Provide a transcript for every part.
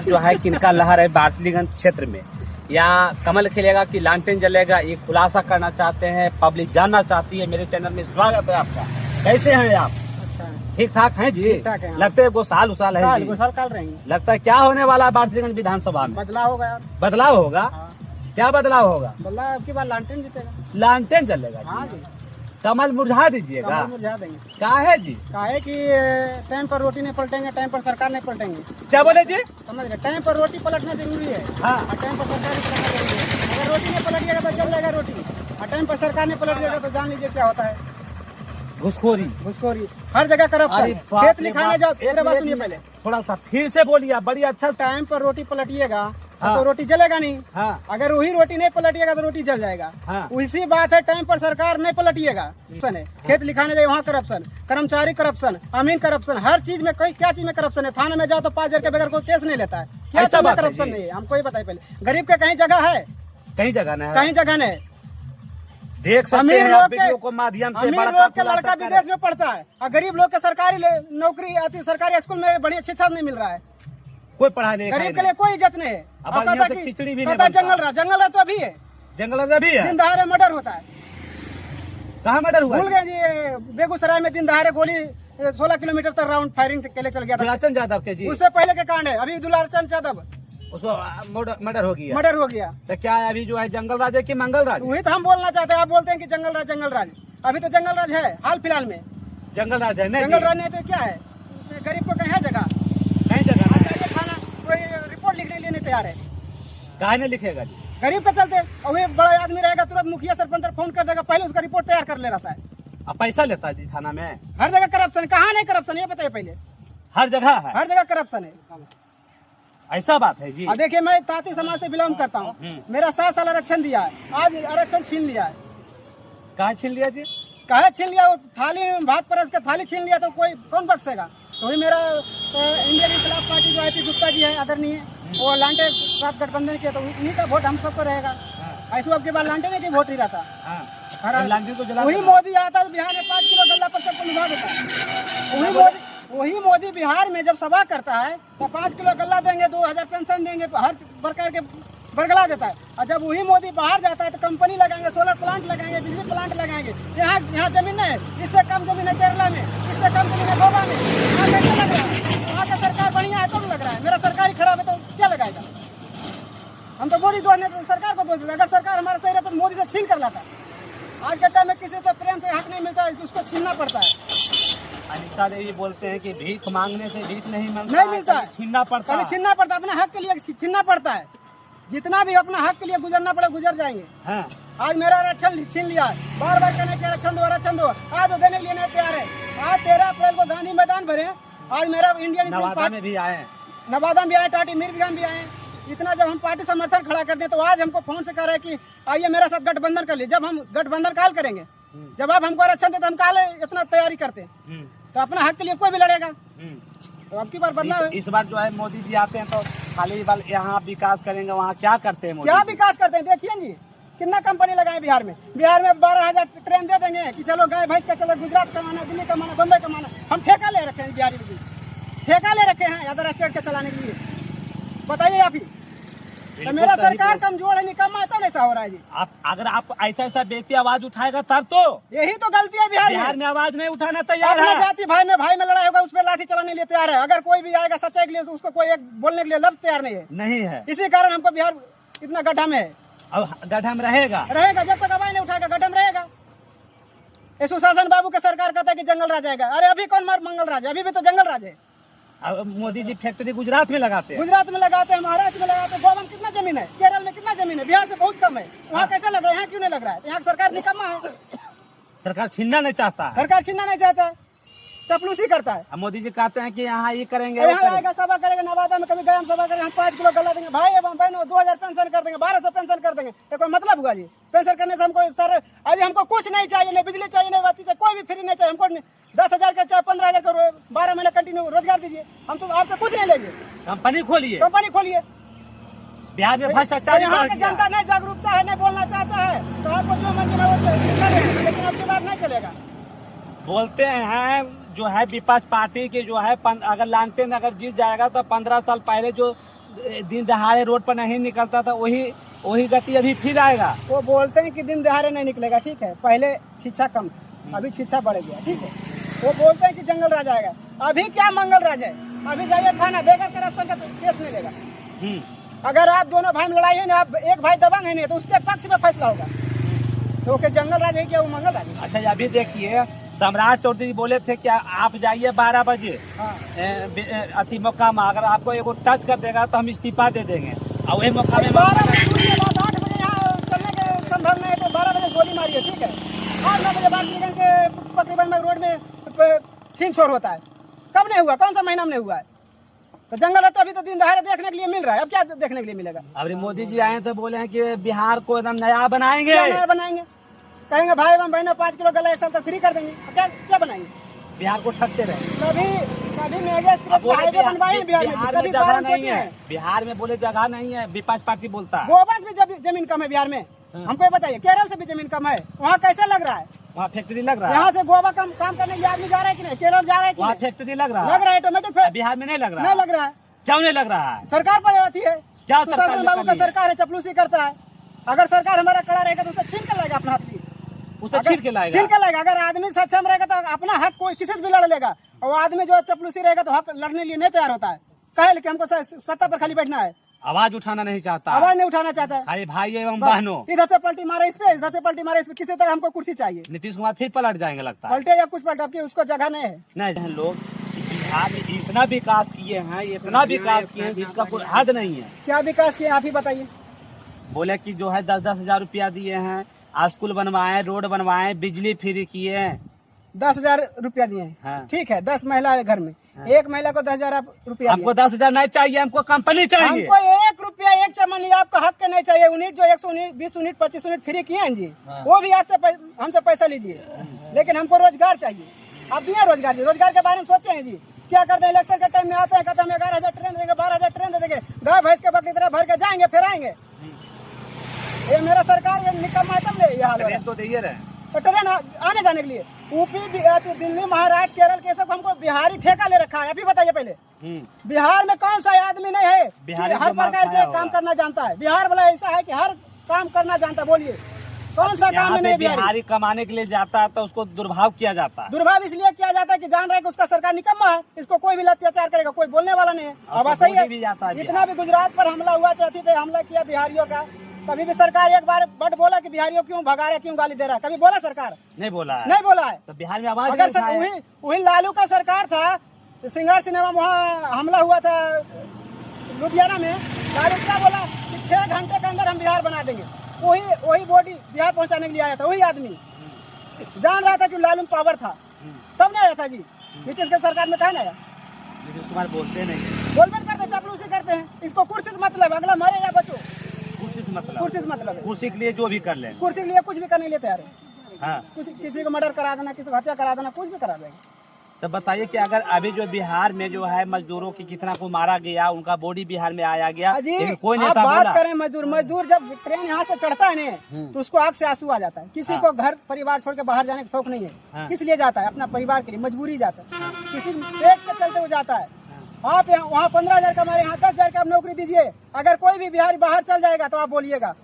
जो है किनका लहर है बार्सिलीगंज क्षेत्र में, या कमल खिलेगा कि लालटेन जलेगा, ये खुलासा करना चाहते हैं, पब्लिक जानना चाहती है। मेरे चैनल में स्वागत है आपका। कैसे हैं आप? अच्छा, ठीक ठाक हैं जी? ठीक ठाक है। लगते है वो साल उसाल है जी। साल काल रहेंगे। लगता है क्या होने वाला है बार्सिलीगंज विधानसभा में? बदलाव होगा यार। बदलाव होगा? हाँ। क्या बदलाव होगा? बदलाव अब की बार लालटेन जीतेगा। लालटेन जलेगा जी? हाँ जी, कमल मुरझा दीजिएगा? कमल मुरझा देंगे। क्या है जी? काहे कि टाइम पर रोटी नहीं पलटेंगे, टाइम पर सरकार नहीं पलटेंगे। क्या बोले जी? समझ रहे, टाइम पर रोटी पलटना जरूरी है हाँ। और टाइम पर सरकार नहीं पलटना जरूरी है। अगर रोटी नहीं पलटिएगा तो जल जाएगा रोटी, और टाइम पर सरकार नहीं पलटिएगा तो जान लीजिए क्या होता है, घुसखोरी। घुसखोरी। हर जगह करप्शन। खेत लिखाने जाओ, मेरे बात सुनिए पहले। थोड़ा सा फिर से बोलिए, बड़ी अच्छा। टाइम पर रोटी पलटिएगा हाँ। तो रोटी जलेगा नहीं। हाँ अगर वही रोटी नहीं पलटिएगा तो रोटी जल जाएगा। हाँ। उसी बात है, टाइम पर सरकार नहीं पलटिएगा करप्शन है। खेत लिखाने जाए वहाँ करप्शन, कर्मचारी करप्शन, अमीन करप्शन, हर चीज में कोई क्या चीज में करप्शन है। थाने में जाओ तो 5,000 के बगैर कोई केस नहीं लेता है। क्या ऐसा बात है करप्शन जी? नहीं है, हमको ये बताइए पहले। गरीब के कहीं जगह है? कहीं जगह नहीं है। कहीं जगह नहीं। देख सकते अमीर हैं लोग आप के- वीडियो को माध्यम से। अमीर बड़ा लोग के खुलासा लड़का कर- विदेश में पढ़ता है और गरीब लोग के सरकारी नौकरी आती, सरकारी स्कूल में बढ़िया शिक्षा नहीं मिल रहा है। कोई पढ़ाई नहीं, गरीब के लिए कोई इज्जत नहीं है। अब और यहाँ कहता से कि- खिचड़ी भी कहता नहीं बनता। जंगल राज तो अभी है। जंगल राजा भी है? दिन दहाड़े मर्डर होता है। कहाँ मर्डर हुआ? भूल गए जी, बेगूसराय में दिन दहाड़े गोली 16 किलोमीटर तक राउंड फायरिंग के लिए चल गया था। दुलाचंद यादव के जी? उससे पहले के कांड है। अभी दुलाचंद यादव उसको मर्डर हो गया। मर्डर हो गया। तो क्या है अभी जो है जंगल राज है कि मंगल राज? वही तो हम बोलना चाहते हैं। आप बोलते हैं कि जंगल राज। अभी तो जंगल राज है हाल फिलहाल में। जंगल राज है नहीं? जंगल राज नहीं तो क्या है? गरीब को कहीं है जगह? कहीं जगह नहीं। चाहिए खाना, कोई रिपोर्ट लिखने के लिए नहीं तैयार है। काहे नहीं लिखेगा जी? गरीब के चलते। और वही बड़ा आदमी रहेगा, तुरंत मुखिया सरपंच फोन कर देगा, पहले उसका रिपोर्ट तैयार कर ले रहता है। अब पैसा लेता है जी थाना में? हर जगह करप्शन। कहाँ नहीं करप्शन, ये बताइए पहले। हर जगह है? हर जगह करप्शन है। ऐसा बात है जी? देखिए, मैं ताती समाज से बिलोंग करता हूँ। मेरा 7 साल आरक्षण दिया है, आज आरक्षण छीन लिया है। कहाँ छीन लिया जी? काहे छीन लिया? वो थाली भात परस के थाली छीन लिया तो कोई कौन बख्शेगा? तो वही मेरा इंडियन इंकलाब पार्टी जो है गुप्ता जी है आदरणीय, वो लांटे साथ गठबंधन किया, तो उन्हीं का वोट हम सबको रहेगा। ऐसे अब के बाद लांटे ने की वोट ही रहता। लालटेन को जला वही मोदी आता तो बिहार में 5 किलो गल्ला पर सबको लुभा देता है। वही मोदी बिहार में जब सभा करता है तो 5 किलो गल्ला देंगे, 2,000 पेंशन देंगे, हर प्रकार के बरगला देता है। और जब वही मोदी बाहर जाता है तो कंपनी लगाएंगे, सोलर प्लांट लगाएंगे, बिजली प्लांट लगाएंगे। यहाँ जमीन है, इससे कम जमीन है केरला में, इससे कम जमीन है गोवा में। यहाँ कैसे लग रहा है? वहाँ का सरकार बढ़िया है तो लग रहा है, मेरा सरकार ही खराब है तो क्या लगाएगा? हम तो मोदी दोष नहीं, सरकार को दोष देते। अगर सरकार हमारा सही रहता तो मोदी से छीन कर लाता। आज के टाइम में किसी को प्रेम से हक नहीं मिलता है, उसको छीनना पड़ता है। अनिता देवी बोलते हैं कि भीख मांगने से भीख नहीं मिलता है, छीनना पड़ता कभी है। छीनना पड़ता है, अपने हक के लिए छीनना पड़ता है। जितना भी अपना हक के लिए गुजरना पड़े गुजर जाएंगे। हाँ। आज मेरा आरक्षण छीन लिया है, बार बार कहने के आरक्षण दो, आज वो देने के लिए नहीं तैयार है। आज 13 अप्रैल को गांधी मैदान भरे, आज मेरा इंडियन नवादा में भी आए हैं, नवादा में भी आए, टाटी मिर्जगंज भी आए। इतना जब हम पार्टी समर्थन खड़ा कर दे तो आज हमको फोन से कह रहे हैं कि आइए मेरे साथ गठबंधन कर लीजिए। जब हम गठबंधन काल करेंगे, जब आप हमको आरक्षण दे तो हम काले इतना तैयारी करते हैं। तो अपना हक के लिए कोई भी लड़ेगा। तो अब की बार बदला है। इस बार जो है मोदी जी आते हैं तो खाली बाल यहाँ विकास करेंगे, वहाँ क्या करते हैं मोदी क्या जी? विकास करते हैं देखिए जी, कितना कंपनी लगाए बिहार में। 12,000 ट्रेन दे देंगे कि चलो गाय भैंस का चलो, गुजरात कमाना, दिल्ली कमाना, बम्बई कमाना। हम ठेका ले रखे हैं बिहारी में, ठेका ले रखे हैं अदर स्टेट के चलाने के लिए। बताइए आप ही, तो मेरा सरकार कमजोर है, निकम्मा है, तब ऐसा हो रहा है जी। आप अगर आप ऐसा व्यक्ति आवाज उठाएगा तब तो। यही तो गलती है बिहार बिहार में। में आवाज नहीं उठाना तैयार अपना है। जाति भाई में लड़ाई होगा, उस पर लाठी चलाने के लिए तैयार है। अगर कोई भी आएगा सच्चाई के लिए तो उसको कोई एक बोलने के लिए लफ्ज तैयार नहीं है। नहीं है, इसी कारण हमको बिहार इतना गड्ढा में है। अब गड्ढा में रहेगा। जब तक आवाज नहीं उठाएगा गड्ढा में रहेगा। ये सुशासन बाबू का सरकार कहता है कि जंगल राज आएगा। अरे अभी कौन मंगल राज है? अभी भी तो जंगल राज है। अब मोदी जी फैक्ट्री गुजरात में लगाते हैं, गुजरात में लगाते हैं, महाराष्ट्र में लगाते हैं। गोवा में कितना जमीन है, केरल में कितना जमीन है, बिहार से बहुत कम है। वहाँ कैसे लग रहा है? यहाँ क्यों नहीं लग रहा है? यहाँ सरकार निकम्मा है। सरकार छीनना नहीं चाहता है। सरकार छीनना नहीं चाहता, चपलूसी करता है। अब मोदी जी कहते हैं कि यहाँ ये करेंगे, वो यहाँ करेंगे। आएगा, सभा करेगा, नवादा में कभी गया सभा करेंगे, हम 5 किलो गला देंगे। भाई एवं बहनों 2,000 पेंशन कर देंगे, 1,200 पेंशन कर देंगे। तो कोई मतलब हुआ जी? पेंशन करने से हमको सर आज हमको कुछ नहीं चाहिए, नहीं बिजली चाहिए, नहीं बाती चाहिए, कोई भी फ्री नहीं चाहिए हमको। 10,000 का चाहे 15,000 का 12 महीने कंटिन्यू रोजगार दीजिए, हम तो आपसे कुछ नहीं लेंगे। कंपनी खोलिए, कंपनी खोलिए। बिहार में भ्रष्टाचार यहाँ बढ़ की गया। जनता नहीं जागरूकता है, नहीं बोलना चाहता है, तो आपको जो मंजूर है वो करें, लेकिन अब की बार नहीं चलेगा। बोलते हैं जो है विपक्ष पार्टी के जो है अगर लालटेन अगर जीत जाएगा तो 15 साल पहले जो दिन दहाड़े रोड पर नहीं निकलता था वही गति अभी फिर आएगा। वो बोलते हैं कि दिन दहाड़े नहीं निकलेगा, ठीक है, पहले शिक्षा कम थी, अभी शिक्षा बढ़ गया, ठीक है। वो बोलते हैं कि जंगल राज आएगा, अभी क्या मंगल राज है? अभी जाइए थाना, बेगर करप्शन का केस मिलेगा। अगर आप दोनों भाई में लड़ाई है ना, आप एक भाई दबंग है नहीं तो उसके पक्ष में फैसला होगा। तो क्या जंगल राज है क्या वो मंगल राज है? अच्छा अभी देखिए, सम्राट चौधरी बोले थे कि आप जाइए 12 बजे अति मौका में, अगर आपको एगो टच कर देगा तो हम इस्तीफा दे देंगे। और वही मौका में 12 बजे 8 बजे यहाँ चलने के संभव नहीं है तो 12 बजे गोली मारिए, ठीक है। 8-9 बजे बाद निकल के तकरीबन रोड में छीन छोड़ होता है। कब नहीं हुआ? कौन सा महीना में नहीं हुआ है? तो जंगल है तो अभी तो दिन दहाड़े देखने के लिए मिल रहा है, अब क्या देखने के लिए मिलेगा? अभी मोदी जी आए तो बोले हैं कि बिहार को एकदम नया बनाएंगे। क्या नया बनाएंगे? कहेंगे भाई एवं बहनों 5 किलो गला 1 साल तक फ्री कर देंगे। क्या बनाएंगे? बिहार को ठगते रहे। कभी मेगा एक्सप्रेस हाईवे बनवाए बिहार में, कभी जगह नहीं है। बिहार में बोले जगह नहीं है, विपक्ष पार्टी बोलता है। गोवा से भी जमीन कम है बिहार में, हमको ये बताइए। केरल से भी जमीन कम है, वहाँ कैसे लग रहा है? वहाँ फैक्ट्री लग रहा है। यहाँ से गोवा काम करने के लिए आदमी जा रहा है कि नहीं? केरल जा रहा है कि वहाँ नहीं? फैक्ट्री लग रहा है ऑटोमेटिक। बिहार में नहीं लग रहा नहीं लग रहा है। क्यों नहीं लग रहा है? सरकार पर आती है क्या सुशासन बाबू का सरकार है, चपलूसी करता है। अगर सरकार हमारा खड़ा रहेगा तो उसे छीन कर लाएगा अपना हक की, उसे छीन के लाएगा। छीन के लाएगा। अगर आदमी सक्षम रहेगा तो अपना हक कोई किसी से भी लड़ लेगा, और आदमी जो चपलूसी रहेगा तो हक लड़ने के लिए नहीं तैयार होता है। कहे कि हमको सत्ता पर खाली बैठना है, आवाज उठाना नहीं चाहता, आवाज नहीं उठाना चाहता है। अरे भाई एवं बहनों, इधर से पलटी मारे इस पे, इधर से पलटी मारे इस पे, किसी तरह हमको कुर्सी चाहिए। नीतीश कुमार फिर पलट जाएंगे लगता है। पलटे या कुछ पलटे, अब उसको जगह नहीं है। नहीं, लोग बिहार में इतना विकास किए हैं, इतना विकास किए हैं जिसका कोई हद नहीं है। क्या विकास किए आप ही बताइए। बोले कि जो है 10-10 हजार रुपया दिए हैं, स्कूल बनवाए, रोड बनवाए, बिजली फ्री किए हैं। 10,000 रुपया दिए हैं, हाँ। ठीक है। 10 महिला है घर में, एक महिला को 10,000 रुपया। हमको 10,000 नहीं चाहिए, हमको कंपनी चाहिए। हमको 1 रुपया 1 चमन आपका हक के नहीं चाहिए। यूनिट जो 119, 20 यूनिट, 25 यूनिट फ्री किए हैं जी, वो भी आपसे हमसे पैसा लीजिए, लेकिन हमको रोजगार चाहिए। आप दिए रोजगार, रोजगार के बारे में सोचे हैं जी? क्या करते हैं? इलेक्शन के टाइम में आते हैं, कहते हैं 11,000 ट्रेन देंगे, 12,000 ट्रेन दे देंगे, गाय भैंस के बकरी तरह भर के जाएंगे फिर आएंगे। ये मेरा सरकार निकम्मा है, तब ये हाल ट्रेन तो दे रहे, तो ट्रेन आने जाने के लिए यूपी, दिल्ली, महाराष्ट्र, केरल के सब हमको बिहारी ठेका ले रखा है। अभी बताइए पहले, बिहार में कौन सा आदमी नहीं है बिहारी हर प्रकार के काम करना जानता है? बिहार वाला ऐसा है कि हर काम करना जानता है। बोलिए कौन सा काम नहीं? बिहारी कमाने के लिए जाता है तो उसको दुर्भाव किया जाता है। दुर्भाव इसलिए किया जाता है कि जान रहा है कि उसका सरकार निकम्मा है, इसको कोई भी अत्याचार करेगा, कोई बोलने वाला नहीं है। अब सही है, जितना भी गुजरात पर हमला हुआ, चौथी पे हमला किया बिहारियों का, कभी भी सरकार एक बार बट बोला कि बिहारियों क्यों भगा रहे, क्यों गाली दे रहा है? कभी बोला सरकार? नहीं बोला है। नहीं बोला है। तो बिहार में आवाज अगर वही लालू का सरकार था, सिंगार सिनेमा वहाँ हमला हुआ था लुधियाना में, लालू क्या बोला कि 6 घंटे के अंदर हम बिहार बना देंगे। वही बॉडी बिहार पहुंचाने के लिए आया था, वही आदमी जान रहा था कि लालू में पावर था, तब नहीं आया था जी। नीतीश के सरकार में कहा नहीं आया? नीतीश कुमार बोलते नहीं, बोलबे करते, चपलूसी करते हैं। इसको कुर्सी से मतलब, अगला मरे या बचो, कुर्सी से मतलब, कुर्सी से मतलब है। कुर्सी के लिए जो भी कर ले, कुर्सी के लिए कुछ भी करने के लिए तैयार है। हाँ। किसी को मर्डर करा देना, किसी को हत्या करा देना, कुछ भी करा देगा। तो बताइए कि अगर अभी जो बिहार में जो है मजदूरों की कितना को मारा गया, उनका बॉडी बिहार में आया गया, लेकिन कोई आप नेता बात बोला? करें मजदूर जब ट्रेन यहाँ से चढ़ता है ना, तो उसको आंख से आंसू आ जाता है। किसी को घर परिवार छोड़ के बाहर जाने का शौक नहीं है, किस लिए जाता है? अपना परिवार के लिए, मजबूरी जाता है, किसी पेट के चलते वो जाता है। आप वहाँ 15,000 का, हमारे यहाँ 10,000 का आप नौकरी दीजिए। अगर कोई भी बिहारी बाहर चल जाएगा तो आप बोलिएगा,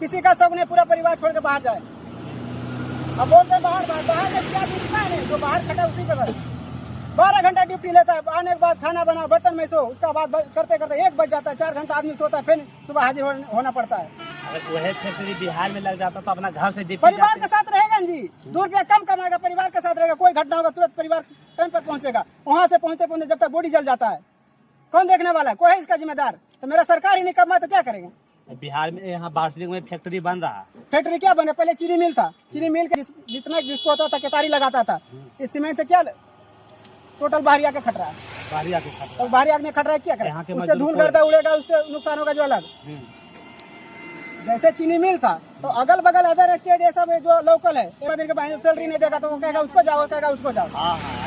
किसी का शौक नहीं पूरा परिवार छोड़ के बाहर जाए। अब बोलते हैं बाहर में क्या ड्यूटी है, जो बाहर खटा उसी पे बस 12 घंटा ड्यूटी लेता है। आने के बाद खाना बना, बर्तन में सो, उसका बाद करते करते 1 बज जाता है। 4 घंटा आदमी सोता है, फिर सुबह हाजिर होना पड़ता है। अगर वही फैक्ट्री बिहार में लग जाता तो अपना घर से परिवार के साथ रहेगा जी, 2 रुपया कम कमाएगा, परिवार के साथ रहेगा। कोई घटना होगा तुरंत परिवार टाइम पर पहुंचेगा। वहां से पहुंचते पहुंचते जब तक बॉडी जल जाता है, कौन देखने वाला है? कोई है इसका जिम्मेदार? तो मेरा सरकार ही निकम्मा तो क्या करेगा? बिहार में यहाँ बार्सिलिंग में फैक्ट्री बन रहा है। फैक्ट्री क्या बने? पहले चीनी मिल था, चीनी मिल के जितना जिसको होता था केतारी लगाता था। इस सीमेंट से क्या टोटल बाहरी आके खट रहा है, बाहरी आके खट रहा है। बाहरी आके खट रहा है, क्या करे? यहाँ के उससे धूल गर्दा उड़ेगा, उससे नुकसान होगा जो अलग। जैसे चीनी मिल था तो अगल बगल अदर स्टेट ये सब जो लोकल है, एक दिन के बाद सैलरी नहीं देगा तो वो कहेगा उसको जाओ, कहेगा उसको जाओ।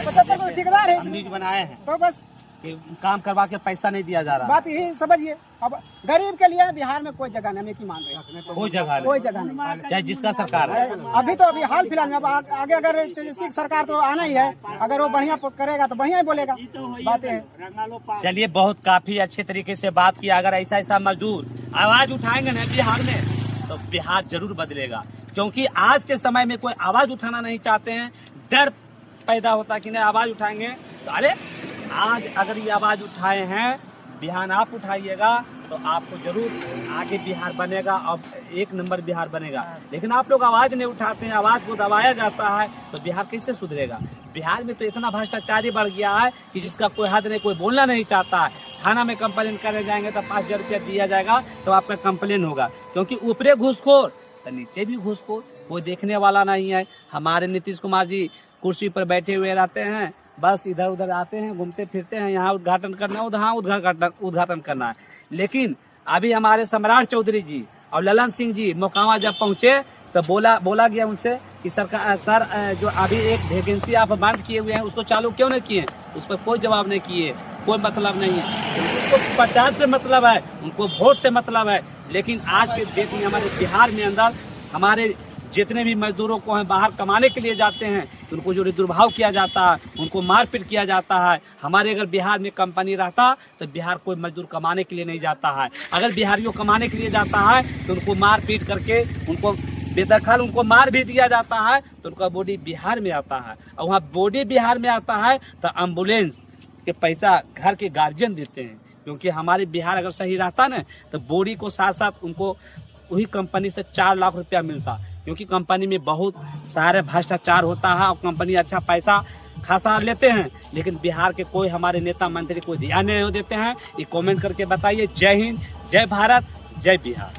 75 को ठेकेदार है, न्यूज बनाए हैं। तो बस कि काम करवा के पैसा नहीं दिया जा रहा। बात यही समझिए। अब गरीब के लिए बिहार में कोई जगह नहीं, हम एक ही मान रहे हैं, कोई जगह कोई जगह नहीं। चाहे जिसका सरकार है। अभी तो अभी हाल फिलहाल में, अब आगे अगर तेजस्वी की सरकार तो आना ही है, अगर वो बढ़िया करेगा तो बढ़िया ही बोलेगा। बातें है। चलिए, बहुत काफी अच्छे तरीके से बात की। अगर ऐसा ऐसा मजदूर आवाज उठाएंगे ना बिहार में, तो बिहार जरूर बदलेगा। क्योंकि आज के समय में कोई आवाज उठाना नहीं चाहते हैं, डर पैदा होता कि नहीं आवाज उठाएंगे तो। अरे आज अगर ये आवाज उठाए हैं, बिहार आप उठाइएगा तो आपको जरूर आगे बिहार बनेगा और एक नंबर बिहार बनेगा। लेकिन आप लोग आवाज नहीं उठाते हैं, आवाज को दबाया जाता है, तो बिहार कैसे सुधरेगा। बिहार में तो इतना भ्रष्टाचारी बढ़ गया है कि जिसका कोई हद नहीं, कोई बोलना नहीं चाहता है। थाना में कंप्लेन करने जाएंगे तो 5,000 रुपया दिया जाएगा तो आपका कंप्लेन होगा, क्योंकि ऊपरे घूसखोर तो नीचे भी घूसखोर, कोई देखने वाला नहीं है। हमारे नीतीश कुमार जी कुर्सी पर बैठे हुए रहते हैं, बस इधर उधर आते हैं, घूमते फिरते हैं, यहाँ उद्घाटन करना है, वहाँ उद्घाटन करना है। लेकिन अभी हमारे सम्राट चौधरी जी और ललन सिंह जी मोकामा जब पहुंचे तो बोला गया उनसे कि सरकार सर जो अभी एक वैकेंसी आप बंद किए हुए हैं उसको चालू क्यों नहीं किए। उस पर कोई जवाब नहीं किए, कोई मतलब नहीं है। उनको 50 से मतलब है, उनको वोट से मतलब है। लेकिन आज के डेट में हमारे बिहार में अंदर हमारे जितने भी मजदूरों को हैं बाहर कमाने के लिए जाते हैं तो उनको जो दुर्भाव किया जाता है, उनको मारपीट किया जाता है। हमारे अगर बिहार में कंपनी रहता तो बिहार कोई मजदूर कमाने के लिए नहीं जाता है। अगर बिहारियों कमाने के लिए जाता है तो उनको मारपीट करके, उनको बेदखल उनको मार भी दिया जाता है, तो उनका बॉडी बिहार में आता है। और वहाँ बॉडी बिहार में आता है तो एम्बुलेंस के पैसा घर के गार्जियन देते हैं। क्योंकि हमारे बिहार अगर सही रहता ना तो बॉडी को साथ साथ उनको वही कंपनी से 4 लाख रुपया मिलता। क्योंकि कंपनी में बहुत सारे भ्रष्टाचार होता है और कंपनी अच्छा पैसा खासा लेते हैं, लेकिन बिहार के कोई हमारे नेता मंत्री कोई ध्यान नहीं देते हैं। ये कमेंट करके बताइए। जय हिंद, जय भारत, जय बिहार।